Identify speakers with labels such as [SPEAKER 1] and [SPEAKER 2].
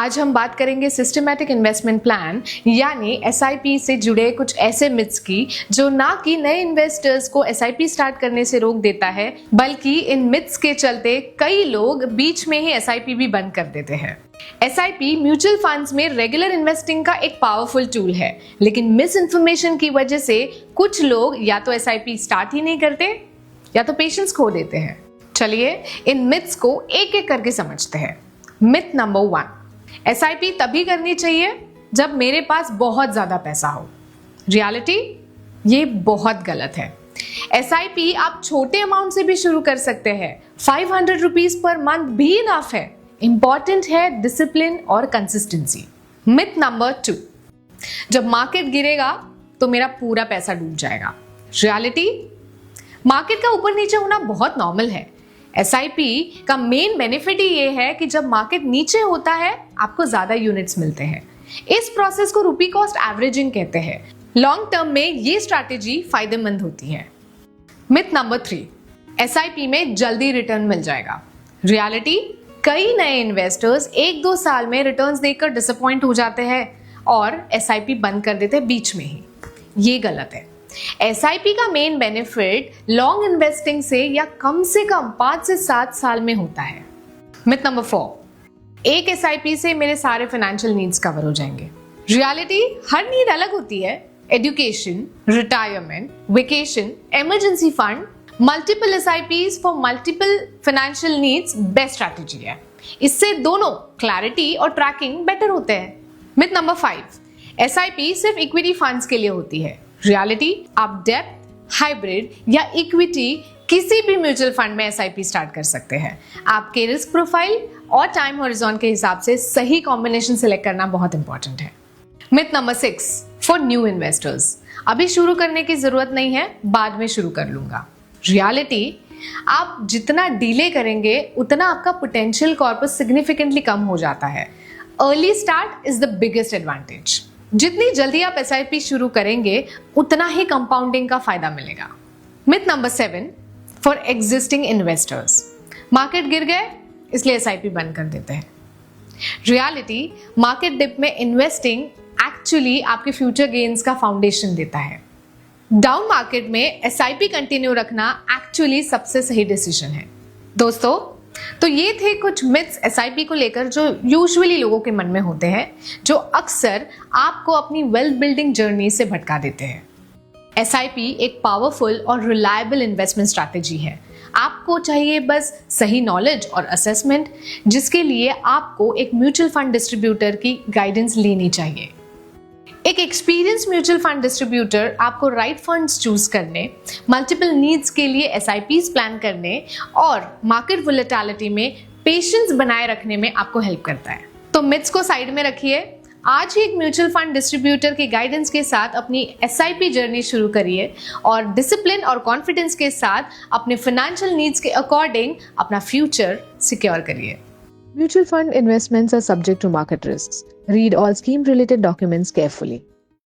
[SPEAKER 1] आज हम बात करेंगे सिस्टमैटिक इन्वेस्टमेंट प्लान यानी एसआईपी से जुड़े कुछ ऐसे मिथ्स की जो ना कि नए इन्वेस्टर्स को एसआईपी स्टार्ट करने से रोक देता है, बल्कि इन मिथ्स के चलते कई लोग बीच में ही एसआईपी भी बंद कर देते हैं। एसआईपी म्यूचुअल फंड्स में रेगुलर इन्वेस्टिंग का एक पावरफुल टूल है, लेकिन मिस इन्फॉर्मेशन की वजह से कुछ लोग या तो एसआईपी स्टार्ट ही नहीं करते या तो पेशेंस खो देते हैं। चलिए इन मिथ्स को एक एक करके समझते हैं। मिथ नंबर 1, एसआईपी तभी करनी चाहिए जब मेरे पास बहुत ज्यादा पैसा हो। रियलिटी, ये बहुत गलत है। एसआईपी आप छोटे अमाउंट से भी शुरू कर सकते हैं। 500 रुपीज पर मंथ भी इनफ है। इंपॉर्टेंट है डिसिप्लिन और कंसिस्टेंसी। मिथ नंबर 2, जब मार्केट गिरेगा तो मेरा पूरा पैसा डूब जाएगा। रियलिटी, मार्केट का ऊपर नीचे होना बहुत नॉर्मल है। एसआईपी का मेन बेनिफिट ही ये है कि जब मार्केट नीचे होता है आपको ज्यादा यूनिट्स मिलते हैं। इस प्रोसेस को रुपी कॉस्ट एवरेजिंग कहते हैं। लॉन्ग टर्म में ये स्ट्रैटेजी फायदेमंद होती है। मिथ नंबर 3, एसआईपी में जल्दी रिटर्न मिल जाएगा। रियलिटी, कई नए इन्वेस्टर्स 1-2 साल में रिटर्न्स देखकर डिसअपॉइंट हो जाते हैं और एसआईपी बंद कर देते हैं बीच में ही। ये गलत है। एसआईपी का मेन बेनिफिट लॉन्ग इन्वेस्टिंग से या कम से कम 5 से 7 साल में होता है। मिथ नंबर 4, एक एसआईपी से मेरे सारे फाइनेंशियल नीड्स कवर हो जाएंगे। रियलिटी, हर नीड अलग होती है। Education, retirement, vacation, emergency fund, multiple SIPs for multiple financial needs best strategy है। इससे दोनों क्लैरिटी और ट्रैकिंग बेटर होते हैं। मिथ नंबर 5, एसआईपी सिर्फ इक्विटी फंड्स के लिए होती है। रियलिटी, आप डेब्ट, हाइब्रिड या इक्विटी किसी भी म्यूचुअल फंड में एसआईपी स्टार्ट कर सकते हैं। आपके रिस्क प्रोफाइल और टाइम हॉरिजॉन के हिसाब से सही कॉम्बिनेशन सिलेक्ट करना बहुत इंपॉर्टेंट है। Myth number 6, for new investors, अभी शुरू करने की जरूरत नहीं है, बाद में शुरू कर लूंगा। रियलिटी, आप जितना डिले करेंगे उतना आपका पोटेंशियल कॉर्पस सिग्निफिकेंटली कम हो जाता है। Early start is the biggest advantage. जितनी जल्दी आप एसआईपी शुरू करेंगे उतना ही कंपाउंडिंग का फायदा मिलेगा। Myth number 7, for existing investors, market गिर गए इसलिए एसआईपी बंद कर देते हैं। रियलिटी, मार्केट डिप में इन्वेस्टिंग एक्चुअली आपके फ्यूचर गेन्स का फाउंडेशन देता है। डाउन मार्केट में एसआईपी कंटिन्यू रखना एक्चुअली सबसे सही डिसीजन है। दोस्तों, तो ये थे कुछ मिथ्स एसआईपी को लेकर जो यूजुअली लोगों के मन में होते हैं, जो अक्सर आपको अपनी वेल्थ बिल्डिंग जर्नी से भटका देते हैं। एसआईपी एक पावरफुल और रिलायबल इन्वेस्टमेंट स्ट्रैटेजी है। आपको चाहिए बस सही नॉलेज और असेसमेंट, जिसके लिए आपको एक म्यूचुअल फंड डिस्ट्रीब्यूटर की गाइडेंस लेनी चाहिए। एक एक्सपीरियंस म्यूचुअल फंड डिस्ट्रीब्यूटर आपको राइट फंड्स चूज करने, मल्टीपल नीड्स के लिए एसआईपीज प्लान करने और मार्केट वोलेटिलिटी में पेशेंस बनाए रखने में आपको हेल्प करता है। तो मिथ्स को साइड में रखिए, आज ही एक म्यूचुअल फंड डिस्ट्रीब्यूटर की गाइडेंस के साथ अपनी एसआईपी जर्नी शुरू करिए और डिसिप्लिन और कॉन्फिडेंस के साथ अपने फाइनेंशियल नीड्स के अकॉर्डिंग अपना फ्यूचर सिक्योर करिए।
[SPEAKER 2] Mutual fund investments are subject to market risks. Read all scheme related documents carefully.